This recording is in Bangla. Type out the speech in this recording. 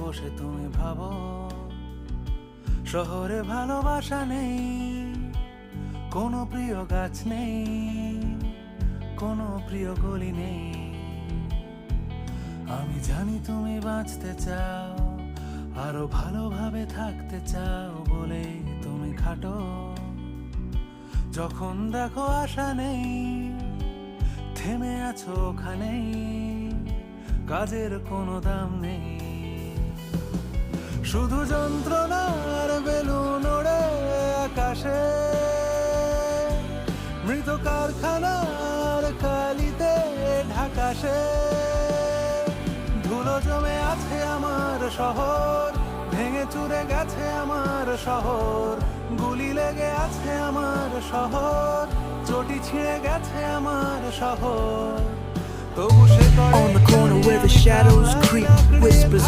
বসে তুমি ভাবো শহরে ভালোবাসা নেই, কোনো প্রিয় গাছ নেই, কোনো প্রিয় গলি নেই। আমি জানি তুমি বাঁচতে চাও, আরো ভালোভাবে থাকতে চাও বলে তুমি খাটো। যখন দেখো আশা নেই, থেমে আছো ওখানেই, কাজের কোনো দাম নেই। শুধু যন্ত্রণার বেলুন ওড়ে আকাশে, মৃত কারখানার কালিতে ঢাকাশে। ধুলো জমে আছে আমার শহর, ভেঙে চুরে গেছে আমার শহর, গুলি লেগে আছে আমার শহর, চটি ছিঁড়ে গেছে আমার শহর। তবু সে On the corner where the shadows creep, whispers